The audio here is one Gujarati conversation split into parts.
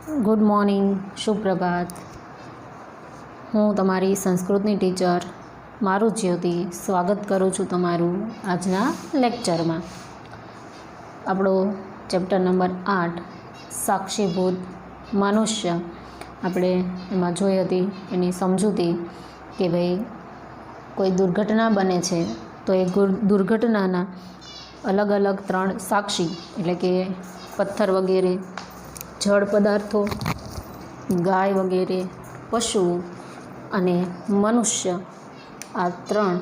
Good morning, સુપ્રભાત. હું તમારી સંસ્કૃતની ટીચર મારુજ્યોતિ સ્વાગત કરું છું તમારું આજના લેક્ચરમાં. આપણો ચેપ્ટર નંબર 8 સાક્ષીભૂત મનુષ્ય, આપણે એમાં જોઈ હતી એની સમજૂતી કે ભાઈ કોઈ દુર્ઘટના બને છે તો એ દુર્ઘટનાના અલગ અલગ 3 સાક્ષી એટલે કે પથ્થર વગેરે, જળ પદાર્થો, ગાય વગેરે, પશુઓ અને મનુષ્ય, આ 3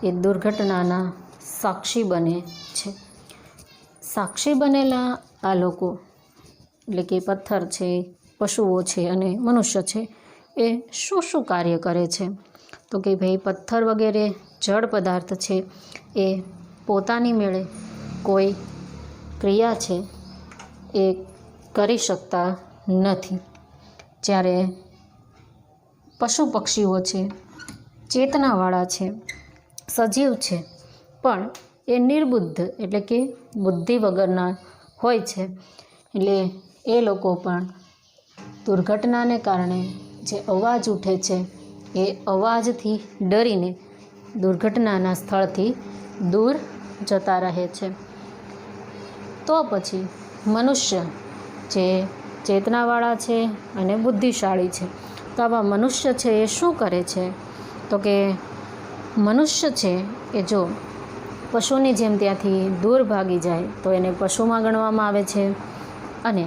એ દુર્ઘટનાના સાક્ષી બને છે. સાક્ષી બનેલા આ લોકો એટલે કે પથ્થર છે, પશુઓ છે અને મનુષ્ય છે, એ શું કાર્ય કરે છે? તો કે ભાઈ પથ્થર વગેરે જળ પદાર્થ છે એ પોતાની મેળે કોઈ ક્રિયા છે એ કરી શકતા નથી. જ્યારે પશુ પક્ષીઓ છે, ચેતનાવાળા છે, સજીવ છે, પણ એ નિર્બુદ્ધ એટલે કે બુદ્ધિ વગરના હોય છે. એટલે એ લોકો પણ દુર્ઘટનાને કારણે જે અવાજ ઉઠે છે એ અવાજથી ડરીને દુર્ઘટનાના સ્થળથી દૂર જતા રહે છે. તો પછી મનુષ્ય જે ચેતનાવાળા છે અને બુદ્ધિશાળી છે, તો આવા મનુષ્ય છે એ શું કરે છે? તો કે મનુષ્ય છે એ જો પશુની જેમ ત્યાંથી દૂર ભાગી જાય તો એને પશુમાં ગણવામાં આવે છે, અને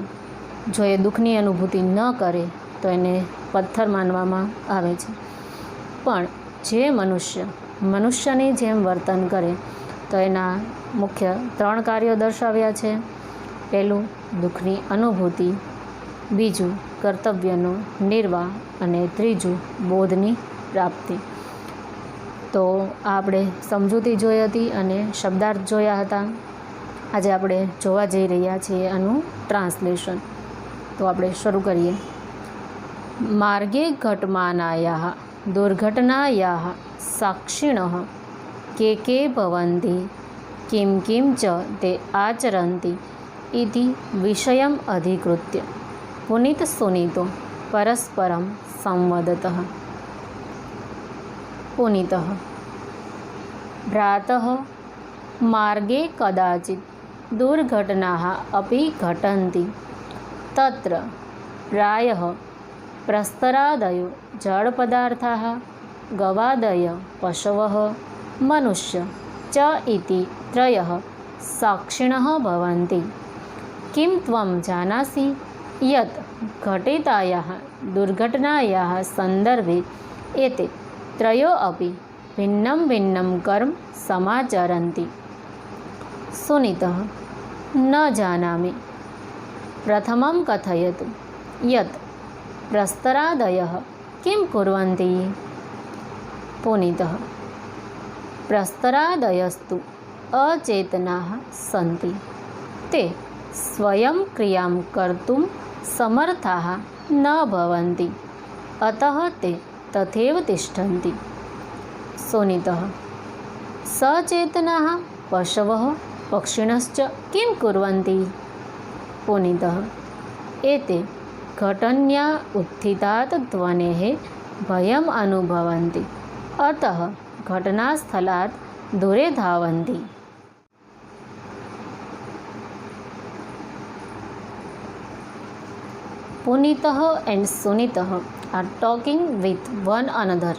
જો એ દુઃખની અનુભૂતિ ન કરે તો એને પથ્થર માનવામાં આવે છે. પણ જે મનુષ્યની જેમ વર્તન કરે તો એના મુખ્ય 3 કાર્યો દર્શાવ્યા છે. પહેલું દુઃખની અનુભૂતિ, બીજું કર્તવ્યનો નિર્વાહ અને ત્રીજું બોધની પ્રાપ્તિ. તો આપણે સમજૂતી જોઈ હતી અને શબ્દાર્થ જોયા હતા. આજે આપણે જોવા જઈ રહ્યા છીએ આનું ટ્રાન્સલેશન. તો આપણે શરૂ કરીએ. માર્ગે ઘટમાનાયાઃ દુર્ઘટનાયાઃ સાક્ષિણઃ કે ભવન્તિ કિમ કિમ ચ તે આચરન્તિ ઇતિ વિષયમ અધિકૃત્ય પુનિત સુનીતો પરસ્પરમ સંવદતઃ. પુનિતઃ ભ્રાતઃ માર્ગે કદાચિત દુર્ઘટનાः અપિ ઘટन्ति તત્ર પ્રાયઃ પ્રસ્તરાદયો જળપદાર્થાः ગવાદય પશવઃ મનુષ્ય ચ ઇતિ ત્રયઃ સાક્ષિણઃ ભવन्ति. કિમ ત્વં જાનાસि યત ઘટિતાયાः દુર્ઘટનાયાः સંદર્ભે એતે ત્રયો અપि ભિન્नं ભિન્नं કર્મ સમાચરन्ति? સુનીતઃ ન જાનામિ. પ્રથમં કથયતુ યત પ્રસ્તરાદયઃ કિમ કુર્વન્તિ? પુનિતઃ પ્રસ્તરાદયસ્તુ અચેતનાः સन्ति. તે સ્વયં ક્રિયાં કર્તું સમર્થાः ન ભવन्ति, અતઃ તે તથૈવ તિષ્ઠन्ति. સુનીતઃ સચેતનાः પશવः પક્ષિણશ્ચ Kim કુર્વन्ति? પુનિતઃ એતે ઘટન્યા ઉત્થિતાत् ધ્વનેः ભયम् અનુભવन्ति, અતઃ ઘટનાસ્થલાत् દૂરે ધાવन्ति. Punitah and Sunitah are talking with one another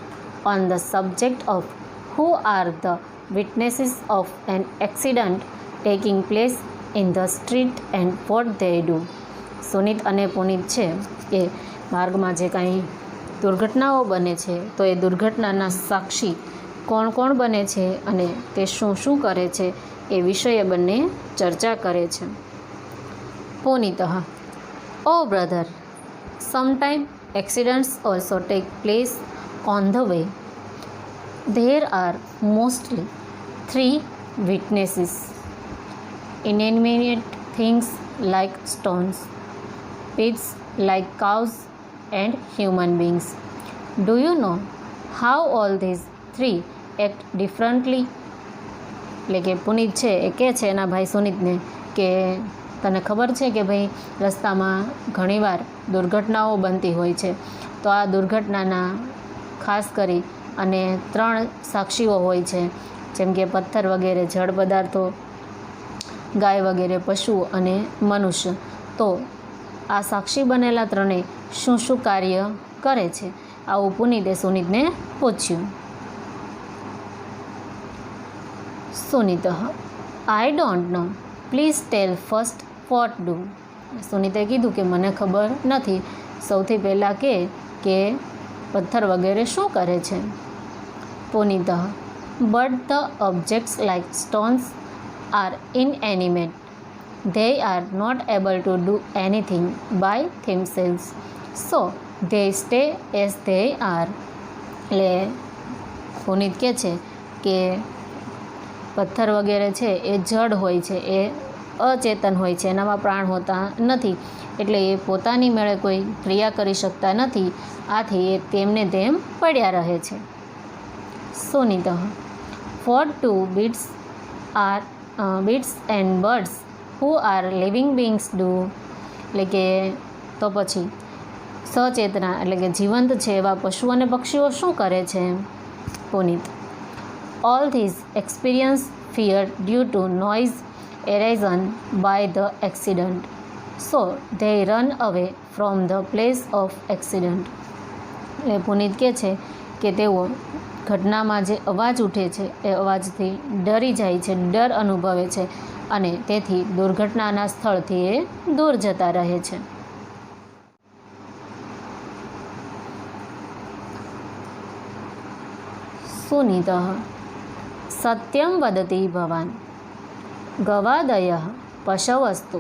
on the subject of who are the witnesses of an accident taking place in the street and what they do. Sunit અને પુનિત છે એ માર્ગમાં જે કાંઈ દુર્ઘટનાઓ બને છે તો એ દુર્ઘટનાના સાક્ષી કોણ કોણ બને છે અને તે શું કરે છે એ વિષયે બંને ચર્ચા કરે છે. પુનિતઃ Oh brother, sometimes accidents also take place on the way. There are mostly 3 witnesses: inanimate things like stones, pets like cows, and human beings. Do you know how all these 3 act differently? એટલે કે પુનિત છે એ કહે છે એના ભાઈ સુનિતને કે તને ખબર છે કે ભાઈ રસ્તામાં ઘણીવાર દુર્ઘટનાઓ બનતી હોય છે, તો આ દુર્ઘટનાના ખાસ કરી અને 3 સાક્ષીઓ હોય છે, જેમ કે પથ્થર વગેરે જળ પદાર્થો, ગાય વગેરે પશુઓ અને મનુષ્ય. તો આ સાક્ષી બનેલા ત્રણેય શું શું કાર્ય કરે છે, આવું પુનિતે સુનિતને પૂછ્યું. Sunit: I don't know, please tell first what do. સુનિતે કીધું કે મને ખબર નથી, સૌથી પહેલાં કે પથ્થર વગેરે શું કરે છે. Punit: but the objects like stones are inanimate, they are not able to do anything by themselves, so they stay as they are. એટલે પુનિત કહે છે કે પથ્થર વગેરે છે એ જડ હોય છે, એ અચેતન હોય છે, એનામાં પ્રાણ હોતા નથી, એટલે એ પોતાની મેળે કોઈ ક્રિયા કરી શકતા નથી, આથી એ તેમને તેમ પડ્યા રહે છે. Sunit: what do beasts and birds who are living beings do? એટલે કે તો પછી સચેતના એટલે કે જીવંત છે એવા પશુ અને પક્ષીઓ શું કરે છે. પુનિત: all these experience fear due to noise arisen by the accident, so they run away from the place of accident. એટલે પુનિત કહે છે કે તેઓ ઘટનામાં જે અવાજ ઉઠે છે એ અવાજથી ડરી જાય છે, ડર અનુભવે છે, અને તેથી દુર્ઘટનાના સ્થળથી એ દૂર જતા રહે છે. સુનિત: સત્યમ વદતિ ભવાન, ગવાદયઃ પશવસ્તુ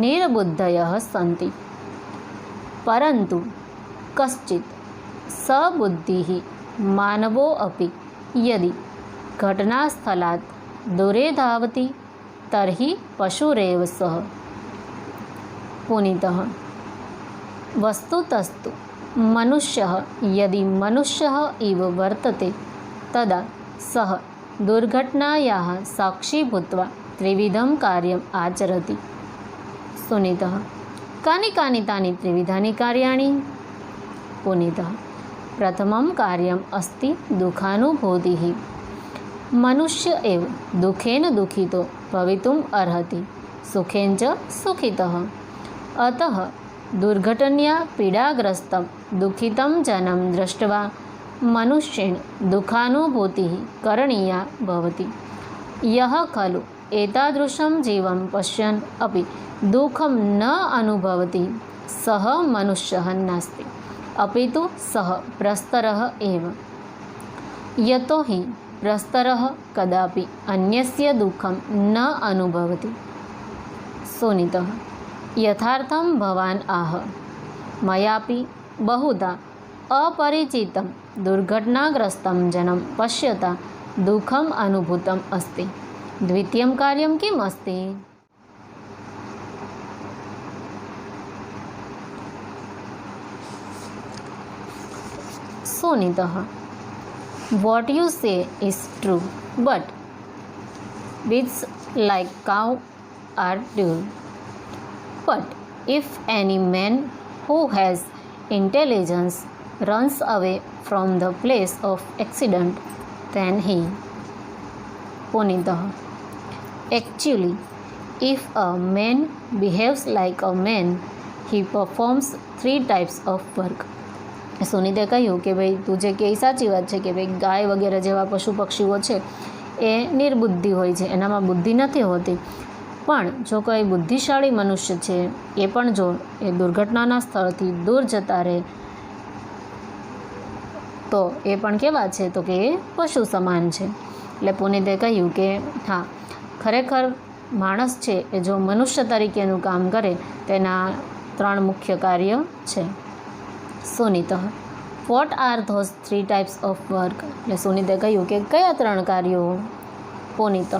નિર્બુદ્ધયઃ સન્તિ, પરંતુ કશ્ચિત સબુદ્ધિઃ માનવો અપી યદિ ઘટનાસ્થલાत् દૂરે ધાવતિ તર્હિ પશુરેવ સઃ. પુનિતઃ: વસ્તુતસ્તુ મનુષ્યઃ યદિ મનુષ્યઃ ઇવ વર્તતે તદા સઃ દુર્ઘટનાયાઃ સાક્ષી ભૂત્વા ત્રિવિધમ કાર્યમ આચરતિ. સુનિતઃ: કાनि કાनि તાनि ત્રિવિધાनि કાર્યાणि? પુનિતઃ: પ્રથમં કાર્યમ અસ્તિ દુઃખાનુભૂતિઃ. મનુષ્ય એવ દુઃખેન દુઃખિતો ભવિતુમ અર્હતિ, સુખેન ચ સુખિતઃ. અતઃ દુર્ઘટન્યા પીડાગ્રસ્તમ દુઃખિતમ જનમ દૃષ્ટવા મનુષ્યેણ દુઃખાનુભૂતિઃ કરણીયા ભવતિ. યઃ ખલુ એતાદૃશં જીવં પશ્યन् અપि દુઃખં ન અનુભવતિ સઃ મનુષ્યઃ નાસ્તિ, અપિતુ સઃ પ્રસ્તરઃ એવ. યતો હિ પ્રસ્તરઃ કદાપि અન્યસ્ય દુઃખં ન અનુભવતિ. સુનિતઃ: યથાર્થં ભવાન આહ, મયાપી બહુધા અપરિચિतं દુર્ઘટનાગ્રસ્तं જनं પશ્યતા દુઃખમ અનુભૂતમ અસ્તિ. દ્વિતીયં કાર્યં Kim અસ્તિ? સુનિતઃ: what you say is true, but beasts like cow are dull. But if any man who has intelligence runs away from the place of accident, then he. Punitah: actually, if a man behaves like a man, he performs 3 types of work. સુનિતે કહ્યું કે ભાઈ તું જે કહે સાચી વાત છે કે ભાઈ ગાય વગેરે જેવા પશુ પક્ષીઓ છે એ નિર્બુદ્ધિ હોય છે, એનામાં બુદ્ધિ નથી હોતી, પણ જો કોઈ બુદ્ધિશાળી મનુષ્ય છે એ પણ જો એ દુર્ઘટનાના સ્થળથી દૂર જતા રહે તો એ પણ કેવા છે, તો કે એ પશુ સમાન છે. એટલે પુનિતે કહ્યું કે હા, ખરેખર માણસ છે એ જો મનુષ્ય તરીકેનું કામ કરે તેના 3 મુખ્ય કાર્ય છે. Sunit: what are those 3 types of work? એટલે સુનિતે કહ્યું કે કયા 3 કાર્યો? Punit: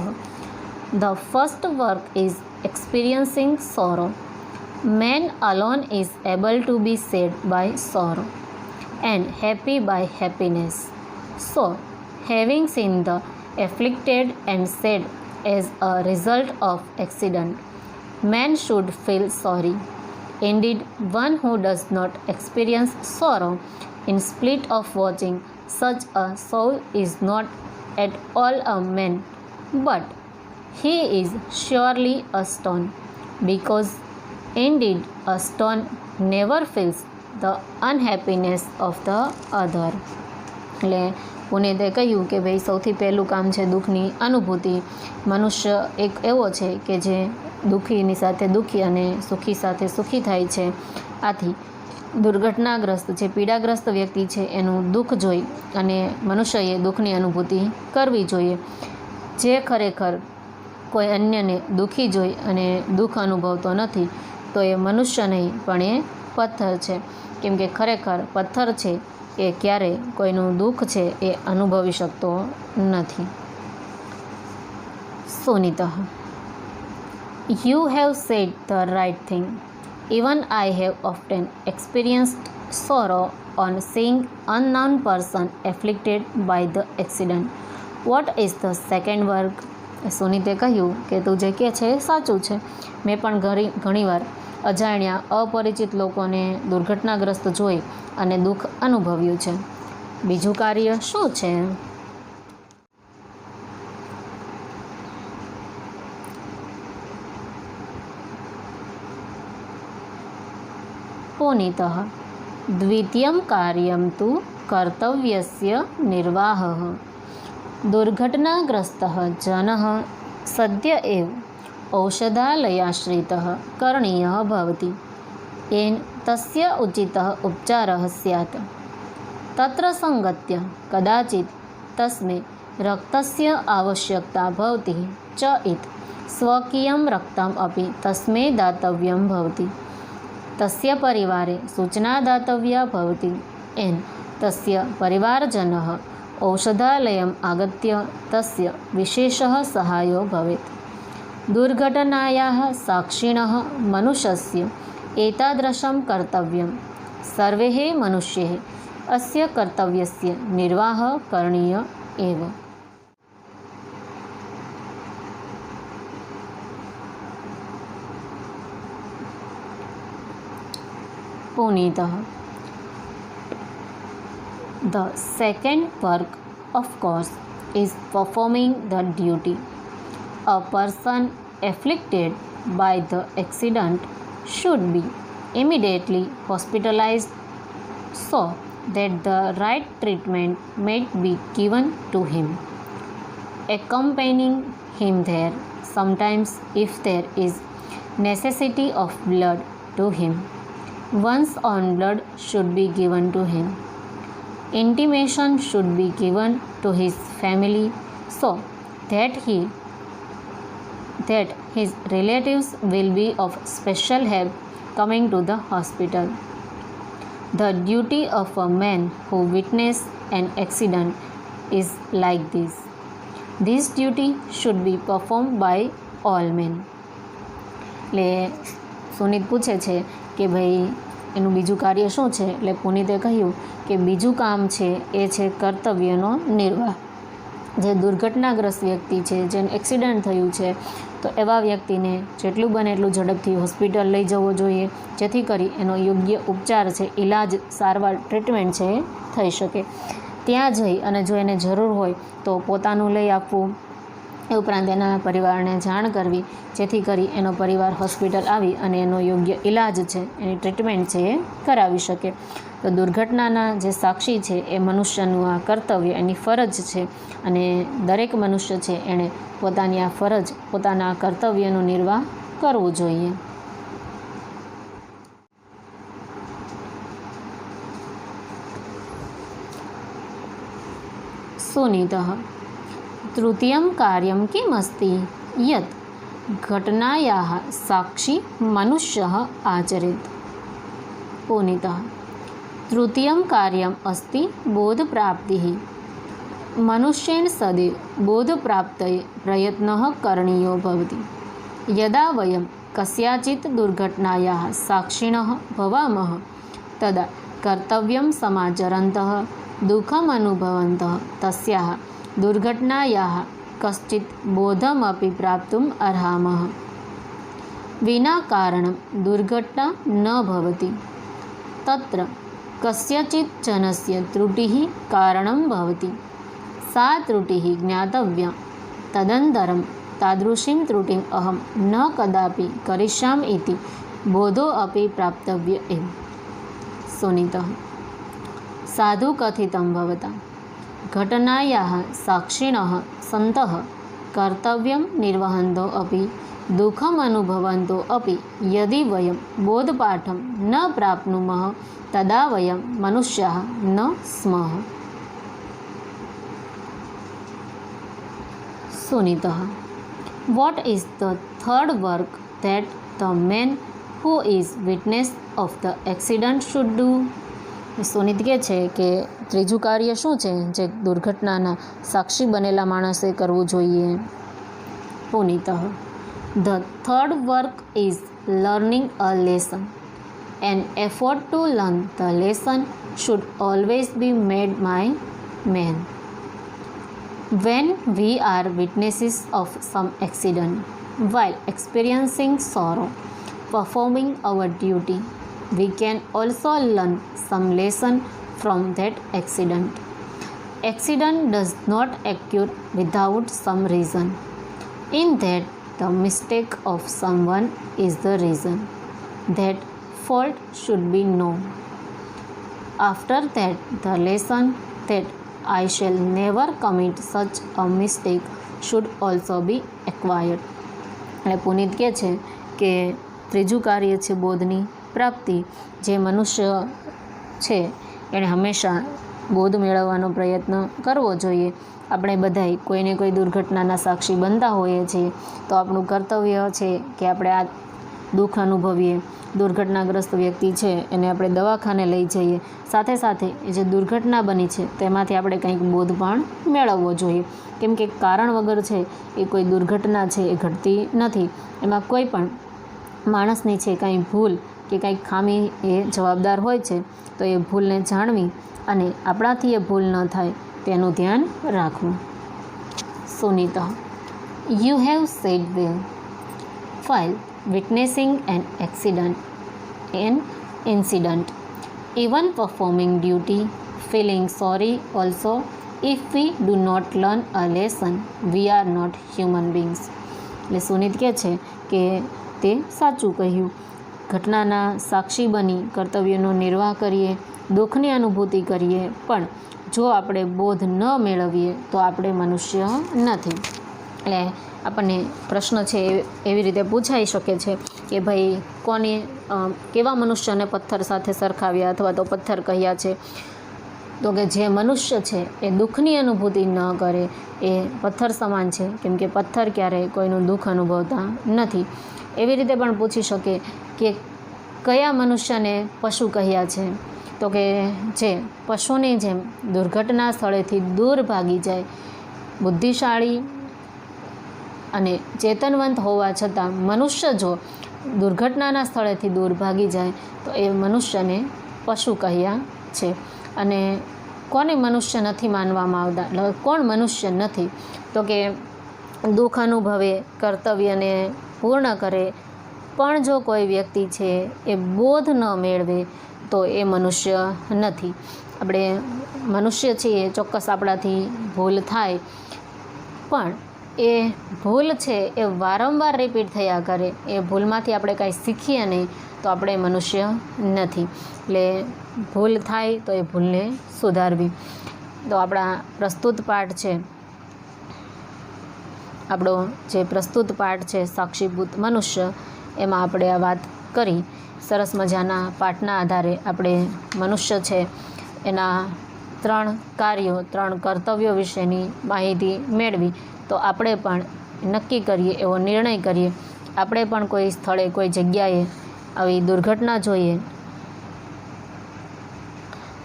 the first work is experiencing sorrow. Man alone is able to be sad by sorrow and happy by happiness. So, having seen the afflicted and sad as a result of accident, Man should feel sorry. Indeed, one who does not experience sorrow in spite of watching such a soul is not at all a man, but he is surely a stone, because indeed a stone never feels the unhappiness of the other. એટલે પુનિતે કહ્યું કે ભાઈ સૌથી પહેલું કામ છે દુઃખની અનુભૂતિ. મનુષ્ય એક એવો છે કે જે દુઃખીની સાથે દુઃખી અને સુખી સાથે સુખી થાય છે. આથી દુર્ઘટનાગ્રસ્ત જે પીડાગ્રસ્ત વ્યક્તિ છે એનું દુઃખ જોઈ અને મનુષ્યએ દુઃખની અનુભૂતિ કરવી જોઈએ. જે ખરેખર કોઈ અન્યને દુઃખી જોઈ અને દુઃખ અનુભવતો નથી તો એ મનુષ્ય નહીં પણ એ પથ્થર છે. કેમ કે ખરેખર પથ્થર છે એ ક્યારેય કોઈનું દુઃખ છે એ અનુભવી શકતો નથી. સુનિતઃ, You have said the right thing. Even I have often experienced sorrow on seeing unknown person afflicted by the accident. What is the second work? સુનિતે કહ્યું કે તું જે કહે છે એ સાચું છે. મેં પણ ઘણીવાર અજાણ્યા અપરિચિત લોકોને દુર્ઘટનાગ્રસ્ત જોઈ અને દુઃખ અનુભવ્યું છે. બીજું કાર્ય શું છે? पुनीतः, द्वितीयं कार्यं तु कर्तव्यस्य निर्वाहः. दुर्घटनाग्रस्तः जनः सद्य एव औषधालयाश्रितः करणीयः भवति. येन तस्य उचितः उपचारः स्यात्. तत्र संगत्य कदाचित् तस्मै रक्तस्य आवश्यकता भवति चेत् स्वकीयं रक्तम् अपि तस्मै दातव्यं भवति. तस्य परिवारे सूचना दातव्या भवति. येन तस्य परिवारजनः औषधालयम् आगत्य तस्य विशेषः सहायो भवेत्. दुर्घटनायाः साक्षिणः मनुष्यस्य एतादृशं कर्तव्यं. सर्वैः मनुष्यैः अस्य कर्तव्यस्य निर्वाहः करणीय एव. पुनीतः, The second work, of course, is performing the duty. A person afflicted by the accident should be immediately hospitalized so that the right treatment may be given to him. Accompanying him there, sometimes if there is necessity of blood to him, one's own blood should be given to him. Intimation should be given to his family so that his relatives will be of special help coming to the hospital. The duty of a man who witnessed an accident is like this. This duty should be performed by all men. એટલે સુનિત પૂછે છે કે ભાઈ એનું બીજું કાર્ય શું છે? એટલે પુનિતે કહ્યું કે બીજું કામ છે એ છે કર્તવ્યનો નિર્વાહ. જે દુર્ઘટનાગ્રસ્ત વ્યક્તિ છે, જેને એક્સિડન્ટ થયું છે, તો એવા વ્યક્તિને જેટલું બને એટલું ઝડપથી હોસ્પિટલ લઈ જવો જોઈએ, જેથી કરી એનો યોગ્ય ઉપચાર છે, ઇલાજ, સારવાર, ટ્રીટમેન્ટ છે એ થઈ શકે. ત્યાં જઈ અને જો એને જરૂર હોય તો પોતાનું લઈ આપવું, એ ઉપરાંત એના પરિવારને જાણ કરવી, જેથી કરી એનો પરિવાર હોસ્પિટલ આવી અને એનો યોગ્ય ઇલાજ છે, એની ટ્રીટમેન્ટ છે એ કરાવી શકે. તો દુર્ઘટનાના જે સાક્ષી છે એ મનુષ્યનું આ કર્તવ્ય, એની ફરજ છે અને દરેક મનુષ્ય છે એણે પોતાની આ ફરજ, પોતાના કર્તવ્યનો નિર્વાહ કરવો જોઈએ. सुनीतः, तृतीयं कार्यं किमस्ति यत् घटनायाः साक्षी मनुष्यः आचरेत्. पुनीतः, तृतीयं कार्यम् अस्ति बोधप्राप्तिः. मनुष्येण सदैव बोधप्राप्तये प्रयत्नः करणीयो भवति. यदा वयं कस्याचित् दुर्घटनायाः साक्षिणः भवामः तदा कर्तव्यं समाचरन्तः दुःखम् अनुभवन्तः तस्याः दुर्घटनायाः कश्चित् बोधमपि प्राप्तुम् अर्हामः. विना कारणं दुर्घटना न भवति। तत्र कस्यचित् जनस्य त्रुटिः कारणं भवति। सा त्रुटिः ज्ञातव्या। तदनन्तरं तादृशीं त्रुटिम् अहं न कदापि करिष्यामि इति बोधो अपि प्राप्तव्य एव। सुनीतः साधुकथितं भवता घटनायाः साक्षिणः सन्तः कर्तव्यं निर्वहन्तो अपि दुःखम् अनुभवन्तो अपि यदि वयं बोधपाठं न प्राप्नुमः तदा वयं मनुष्याः न स्मः। सुनीतः What is the third work that the man who is witness of the accident should do? Sunit કહે છે કે ત્રીજું કાર્ય શું છે જે દુર્ઘટનાના સાક્ષી બનેલા માણસે કરવું જોઈએ. પુનિતઃ The third work is learning a lesson. An effort to learn the lesson should always be made by man. When we are witnesses of some accident, while experiencing sorrow, performing our duty, we can also learn some lesson from that accident. Accident does not occur without some reason. In that, the mistake of someone is the reason. That fault should be known. After that, the lesson that I shall never commit such a mistake should also be acquired. એટલે પુનિત કહે છે કે ત્રીજું કાર્ય છે બોધની પ્રાપ્તિ. જે મનુષ્ય છે એણે હંમેશા બોધ મેળવવાનો પ્રયત્ન કરવો જોઈએ. આપણે બધાય કોઈને કોઈ દુર્ઘટનાના સાક્ષી બનતા હોઈએ છીએ તો આપણું કર્તવ્ય છે કે આપણે આ દુઃખ અનુભવીએ. દુર્ઘટનાગ્રસ્ત વ્યક્તિ છે એને આપણે દવાખાને લઈ જઈએ. સાથે સાથે એ જે દુર્ઘટના બની છે તેમાંથી આપણે કંઈક બોધ પણ મેળવવો જોઈએ. કેમ કે કારણ વગર છે એ કોઈ દુર્ઘટના છે એ ઘટતી નથી. એમાં કોઈ પણ માણસની છે કાંઈ ભૂલ કે કાંઈક ખામી એ જવાબદાર હોય છે. તો એ ભૂલને જાણવી અને આપણાથી એ ભૂલ ન થાય તેનું ધ્યાન રાખવું. સુનિતઃ You have said well. While witnessing an incident, even performing duty, feeling sorry also, if we do not learn a lesson, we are not human beings. એટલે સુનિત કહે છે કે તે સાચું કહ્યું. ઘટનાના સાક્ષી બની કર્તવ્યનો નિર્વાહ કરીએ, દુઃખની અનુભૂતિ કરીએ, પણ જો આપણે બોધ ન મેળવીએ તો આપણે મનુષ્ય નથી. એટલે આપણને પ્રશ્ન છે એવી રીતે પૂછાઈ શકે છે કે ભાઈ કોને કેવા મનુષ્યને પથ્થર સાથે સરખાવ્યા અથવા તો પથ્થર કહ્યા છે. તો કે જે મનુષ્ય છે એ દુઃખની અનુભૂતિ ન કરે એ પથ્થર સમાન છે. કેમ કે પથ્થર ક્યારેય કોઈનું દુઃખ અનુભવતા નથી. એવી રીતે પણ પૂછી શકે કે કયા મનુષ્યને પશુ કહ્યા છે. તો કે જે પશુની જેમ દુર્ઘટના સ્થળેથી દૂર ભાગી જાય, બુદ્ધિશાળી અને ચેતનવંત હોવા છતાં મનુષ્ય જો દુર્ઘટનાના સ્થળેથી દૂર ભાગી જાય તો એ મનુષ્યને પશુ કહ્યા છે. અને કોને મનુષ્ય નથી માનવામાં આવતા? એટલે કોણ મનુષ્ય નથી? તો કે દુઃખ અનુભવે, કર્તવ્યને પૂર્ણ કરે, પણ જો કોઈ વ્યક્તિ છે એ બોધ ન મેળવે તો એ મનુષ્ય નથી. આપણે મનુષ્ય છીએ, ચોક્કસ આપણાથી ભૂલ થાય, પણ એ ભૂલ છે એ વારંવાર રિપીટ થયા કરે, એ ભૂલમાંથી આપણે કાંઈ શીખીએ નહીં તો આપણે મનુષ્ય નથી. એટલે ભૂલ થાય તો એ ભૂલને સુધારવી. તો આપણા પ્રસ્તુત પાઠ છે, આપણો જે પ્રસ્તુત પાઠ છે સાક્ષીભૂત મનુષ્ય, એમાં આપણે આ વાત કરી. સરસ મજાના પાઠના આધારે આપણે મનુષ્ય છે એના 3 કાર્યો, 3 કર્તવ્યો વિશેની માહિતી મેળવી. તો આપણે પણ નક્કી કરીએ, એવો નિર્ણય કરીએ, આપણે પણ કોઈ સ્થળે, કોઈ જગ્યાએ આવી દુર્ઘટના જોઈએ,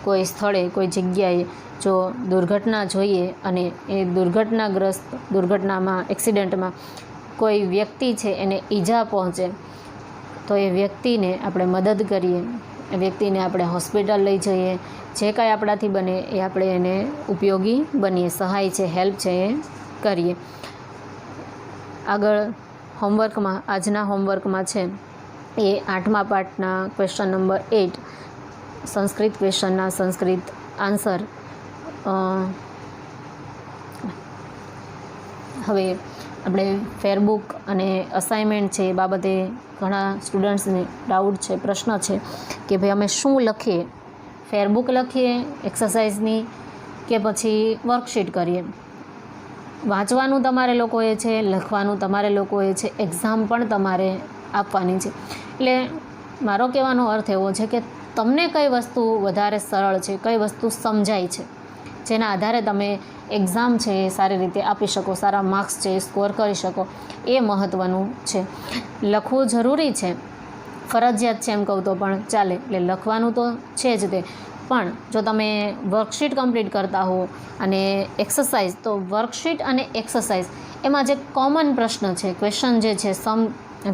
કોઈ સ્થળે, કોઈ જગ્યાએ જો દુર્ઘટના જોઈએ અને એ દુર્ઘટનામાં, એક્સિડન્ટમાં કોઈ વ્યક્તિ છે એને ઈજા પહોંચે તો એ વ્યક્તિને આપણે મદદ કરીએ, એ વ્યક્તિને આપણે હોસ્પિટલ લઈ જઈએ. જે કાંઈ આપણાથી બને એ આપણે એને ઉપયોગી બનીએ, સહાય છે, હેલ્પ છે એ કરીએ. આગળ હોમવર્કમાં આજના હોમવર્કમાં છે એ 8મા પાઠના ક્વેશ્ચન નંબર 8 સંસ્કૃત ક્વેશ્ચનના સંસ્કૃત આન્સર. હવે આપણે ફેરબુક અને અસાઇનમેન્ટ છે એ બાબતે ઘણા સ્ટુડન્ટ્સને ડાઉટ છે, પ્રશ્ન છે કે ભાઈ અમે શું લખીએ, ફેરબુક લખીએ એક્સરસાઇઝની કે પછી વર્કશીટ કરીએ. વાંચવાનું તમારે લોકોએ છે, લખવાનું તમારે લોકોએ છે, એક્ઝામ પણ તમારે આપવાની છે. એટલે મારો કહેવાનો અર્થ એવો છે કે તમને કઈ વસ્તુ વધારે સરળ છે, કઈ વસ્તુ સમજાય છે, જેના આધારે તમે એક્ઝામ છે એ સારી રીતે આપી શકો, સારા માર્ક્સ છે એ સ્કોર કરી શકો, એ મહત્ત્વનું છે. લખવું જરૂરી છે, ફરજિયાત છે એમ કહું તો પણ ચાલે, એટલે લખવાનું તો છે જ તે. પણ જો તમે વર્કશીટ કમ્પ્લીટ કરતા હો અને એક્સરસાઇઝ, તો વર્કશીટ અને એક્સરસાઇઝ એમાં જે કોમન પ્રશ્ન છે, ક્વેશ્ચન જે છે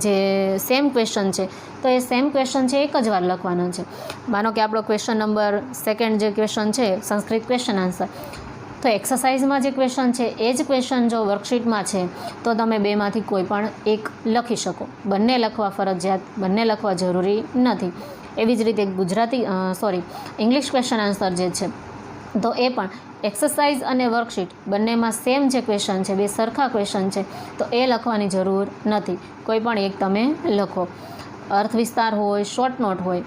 જે સેમ ક્વેશ્ચન છે, તો એ સેમ ક્વેશ્ચન છે એક જ વાર લખવાનો છે. માનો કે આપણો ક્વેશ્ચન નંબર 2 જે ક્વેશ્ચન છે સંસ્કૃત ક્વેશ્ચન આન્સર, તો એક્સરસાઇઝમાં જે ક્વેશ્ચન છે એ જ ક્વેશ્ચન જો વર્કશીટમાં છે તો તમે બેમાંથી કોઈ પણ એક લખી શકો. બંને લખવા ફરજિયાત, બંને લખવા જરૂરી નથી. એવી જ રીતે ઇંગ્લિશ ક્વેશ્ચન આન્સર જે છે તો એ પણ એક્સરસાઇઝ અને વર્કશીટ બંનેમાં સેમ જે ક્વેશ્ચન છે, બે સરખા ક્વેશ્ચન છે, તો એ લખવાની જરૂર નથી. કોઈ પણ એક તમે લખો. અર્થ વિસ્તાર હોય, શોર્ટ નોટ હોય,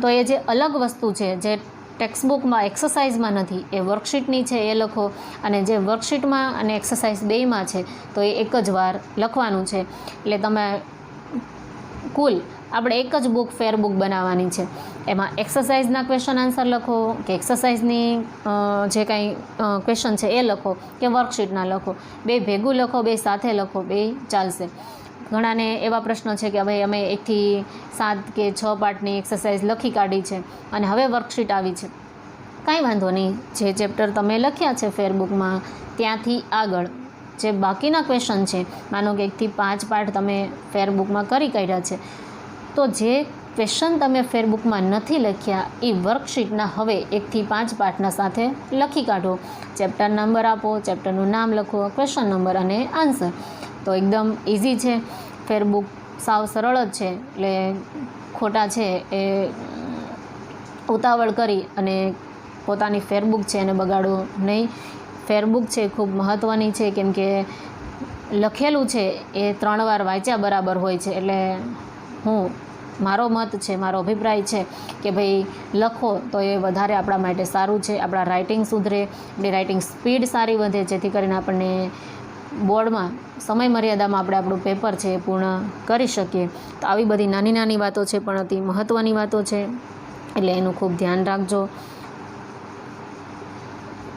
તો એ જે અલગ વસ્તુ છે જે ટેક્સ્ટબુકમાં એક્સરસાઇઝમાં નથી એ વર્કશીટની છે એ લખો, અને જે વર્કશીટમાં અને એક્સરસાઇઝ બેયમાં છે તો એ એક જ વાર લખવાનું છે. એટલે તમે કુલ આપણે એક જ બુક ફેર બુક બનાવવાની છે. એમાં એક્સરસાઇઝના ક્વેશ્ચન આન્સર લખો કે એક્સરસાઇઝની જે કાંઈ ક્વેશ્ચન છે એ લખો કે વર્કશીટના લખો, બે ભેગું લખો, બે સાથે લખો, બે ચાલશે. ઘણાને એવા પ્રશ્નો છે કે ભાઈ અમે 1 થી 7 કે 6 પાર્ટની એક્સરસાઇઝ લખી કાઢી છે અને હવે વર્કશીટ આવી છે. કાંઈ વાંધો નહીં, જે ચેપ્ટર તમે લખ્યા છે ફેરબુકમાં ત્યાંથી આગળ જે બાકીના ક્વેશ્ચન છે, માનો કે 1 થી 5 પાર્ટ તમે ફેરબુકમાં કરી કાઢ્યા છે, તો જે ક્વેશ્ચન તમે ફેરબુકમાં નથી લખ્યા એ વર્કશીટના હવે 1 થી 5 પાર્ટના સાથે લખી કાઢો. ચેપ્ટર નંબર આપો, ચેપ્ટરનું નામ લખો, ક્વેશ્ચન નંબર અને આન્સર. તો એકદમ ઇઝી છે. ફેરબુક સાવ સરળ જ છે. એટલે ખોટા છે એ ઉતાવળ કરી અને પોતાની ફેરબુક છે એને બગાડો નહીં. ફેરબુક છે ખૂબ મહત્ત્વની છે, કેમ કે લખેલું છે એ 3 વાર વાંચ્યા બરાબર હોય છે. એટલે મારો મત છે, મારો અભિપ્રાય છે કે ભાઈ લખો તો એ વધારે આપણા માટે સારું છે. આપણા રાઇટિંગ સુધરે, આપણી રાઇટિંગ સ્પીડ સારી વધે, જેથી કરીને આપણને બોર્ડમાં સમય મર્યાદામાં આપણે આપણું પેપર છે એ પૂર્ણ કરી શકીએ. તો આવી બધી નાની નાની વાતો છે પણ અતિ મહત્ત્વની વાતો છે, એટલે એનું ખૂબ ધ્યાન રાખજો.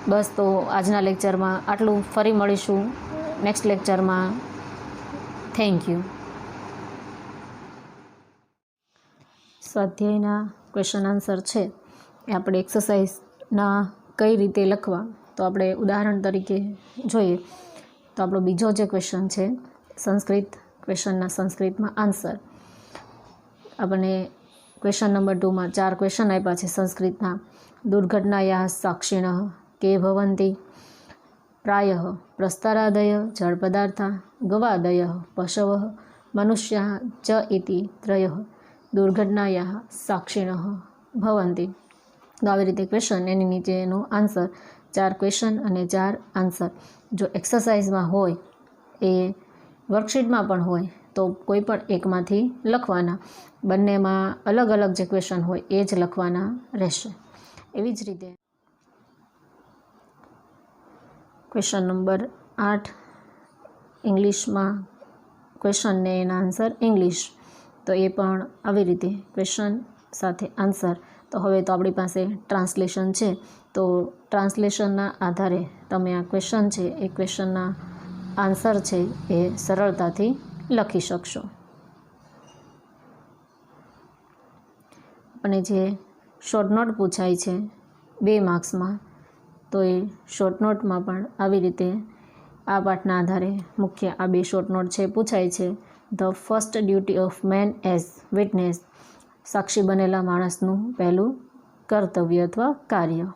બસ, તો આજના લેક્ચરમાં આટલું. ફરી મળીશું નેક્સ્ટ લેક્ચરમાં. Thank you. સ્વાધ્યાયના ક્વેશ્ચન આન્સર છે એ આપણે એક્સરસાઇઝના કઈ રીતે લખવા, તો આપણે ઉદાહરણ તરીકે જોઈએ તો આપણો બીજો જે ક્વેશ્ચન છે સંસ્કૃત ક્વેશ્ચનના સંસ્કૃતમાં આન્સર. આપણને ક્વેશ્ચન નંબર 2માં 4 ક્વેશ્ચન આપ્યા છે સંસ્કૃતના. દુર્ઘટનાયા સાક્ષિણઃ કે ભવન્તિ? પ્રાયઃ પ્રસ્તરાદય જળ પદાર્થા, ગવાદય પશવઃ, મનુષ્યાઃ ચ ઇતિ ત્રયઃ દુર્ઘટનાયા સાક્ષિણઃ ભવન્તિ. તો આવી રીતે ક્વેશ્ચન, એની નીચેનો આન્સર. 4 ક્વેશ્ચન અને 4 આન્સર. જો એક્સરસાઇઝમાં હોય, એ વર્કશીટમાં પણ હોય, તો કોઈ પણ એકમાંથી લખવાના. બંનેમાં અલગ અલગ જે ક્વેશ્ચન હોય એ જ લખવાના રહેશે. એવી જ રીતે ક્વેશ્ચન નંબર 8 ઇંગ્લિશમાં ક્વેશ્ચન ને એના આન્સર ઇંગ્લિશ. તો એ પણ આવી રીતે ક્વેશ્ચન સાથે આન્સર. તો હવે તો આપણી પાસે ટ્રાન્સલેશન છે, તો ટ્રાન્સલેશનના આધારે તમે આ ક્વેશ્ચન છે એ ક્વેશ્ચનના આન્સર છે એ સરળતાથી લખી શકશો. અને જે શોર્ટ નોટ પૂછાય છે 2 માર્ક્સમાં, તો એ શોર્ટ નોટમાં પણ આવી રીતે આ પાઠના આધારે મુખ્ય આ 2 શોર્ટ નોટ છે પૂછાય છે. The first duty of man as witness, સાક્ષી બનેલા માણસનું પહેલું કર્તવ્ય અથવા કાર્ય.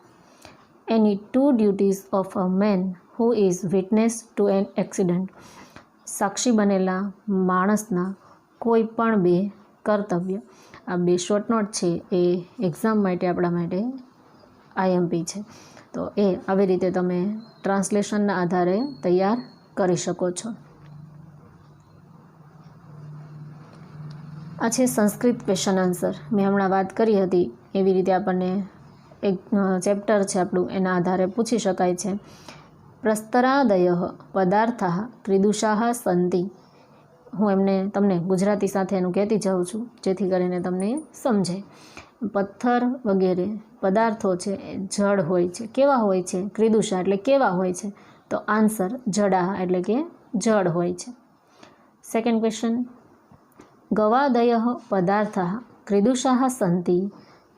Any 2 duties of a man who is witness to an accident, સાક્ષી બનેલા માણસના કોઈ પણ બે કર્તવ્ય. આ બે શોર્ટ નોટ છે એ એક્ઝામ માટે આપણા માટે આઈએમપી છે. તો એ આવી રીતે તમે ટ્રાન્સલેશનના આધારે તૈયાર કરી શકો છો. આ છે સંસ્કૃત ક્વેશ્ચન આન્સર. મેં હમણાં વાત કરી હતી એવી રીતે આપણને એક ચેપ્ટર છે આપણું, એના આધારે પૂછી શકાય છે. પ્રસ્તરાદય પદાર્થા ક્રીદુષા સંતિ. હું તમને ગુજરાતી સાથે એનું કહેતી જાઉં છું જેથી કરીને તમને સમજાય. પથ્થર વગેરે પદાર્થો છે એ જળ હોય છે. કેવા હોય છે? ક્રીદુષા એટલે કેવા હોય છે? તો આન્સર જડા એટલે કે જળ હોય છે. Second question, ગવાદય પદાર્થા ક્રીદુષા સંતિ.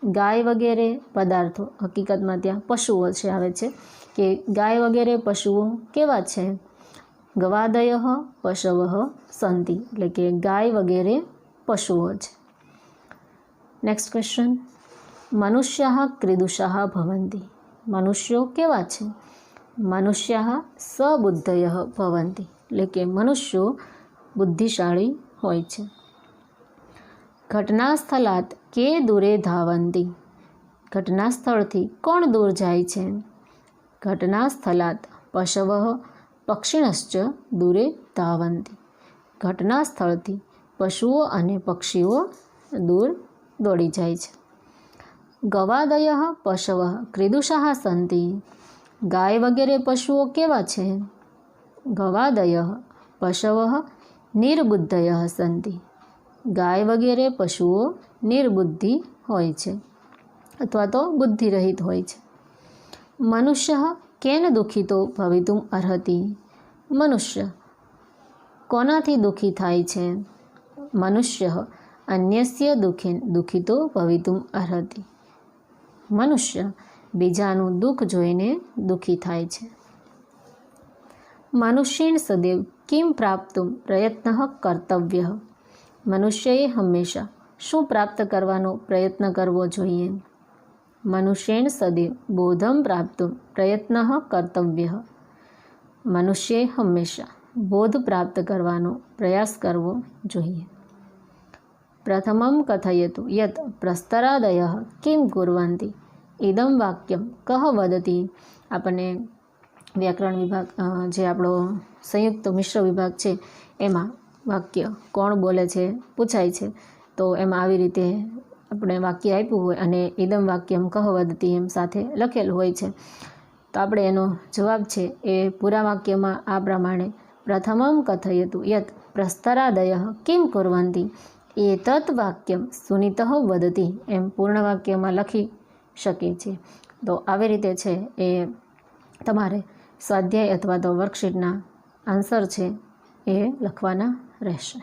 ગાય વગેરે પદાર્થો, હકીકતમાં ત્યાં પશુઓ છે આવે છે કે ગાય વગેરે પશુઓ કેવા છે? ગવાદય પશવ સંતિ એટલે કે ગાય વગેરે પશુઓ છે. નેક્સ્ટ ક્વેશ્ચન, મનુષ્ય ક્રીદુષા ભવંતિ. મનુષ્યો કેવા છે? મનુષ્ય સબુદ્ધય ભવંતિ એટલે કે મનુષ્યો બુદ્ધિશાળી હોય છે. ઘટના સ્થળાત કે દૂરે ધાવંતી. ઘટના સ્થળથી કોણ દૂર જાય છે? ઘટના સ્થળાત પશવ પક્ષિણશ્ચ દૂરે ધાવંતી. ઘટના સ્થળથી પશુઓ અને પક્ષીઓ દૂર દોડી જાય છે. ગવાદય પશવ ક્રીદુષા સંતિ. ગાય વગેરે પશુઓ કેવા છે? ગવાદય પશવ નિર્બુદ્ધય સંતિ. ગાય વગેરે પશુઓ નિર્બુદ્ધિ હોય છે અથવા તો બુદ્ધિરહિત હોય છે. મનુષ્ય કેન દુઃખિતો ભવિતુમ અર્હતિ. મનુષ્ય કોનાથી દુઃખી થાય છે? મનુષ્ય અન્યસ્ય દુઃખેન દુઃખિતો ભવિતુમ અર્હતિ. મનુષ્ય બીજાનું દુઃખ જોઈને દુઃખી થાય છે. મનુષ્યેન સદૈવ કિમ પ્રાપ્તુમ પ્રયત્ન કર્તવ્ય. મનુષ્યએ હંમેશા શું પ્રાપ્ત કરવાનો પ્રયત્ન કરવો જોઈએ? મનુષ્યેન સદૈવ બોધમ પ્રાપ્તુમ પ્રયત્ન કર્તવ્ય. મનુષ્યએ હંમેશા બોધ પ્રાપ્ત કરવાનો પ્રયાસ કરવો જોઈએ. પ્રથમમ કથયતુ યત પ્રસ્તરાદય કિમ કુર્વન્તિ. ઇદમ વાક્યમ કહ વદતી. આપણને વ્યાકરણ વિભાગ જે આપણો સંયુક્ત મિશ્ર વિભાગ છે એમાં વાક્ય કોણ બોલે છે પૂછાય છે. તો એમાં આવી રીતે આપણે વાક્ય આપ્યું હોય અને ઇદમ વાક્યમ કહ વદતી એમ સાથે લખેલું હોય છે. તો આપણે એનો જવાબ છે એ પૂરા વાક્યમાં આ પ્રમાણે પ્રથમમ કથયતુ યત પ્રસ્તરાદય કિમ કુર્વન્તિ એતત વાક્યમ સુનિતઃ વદતી એમ પૂર્ણ વાક્યમાં લખી શકીએ છીએ. તો આવી રીતે છે એ તમારે સ્વાધ્યાય અથવા તો વર્કશીટના આન્સર છે એ લખવાના રહેશે.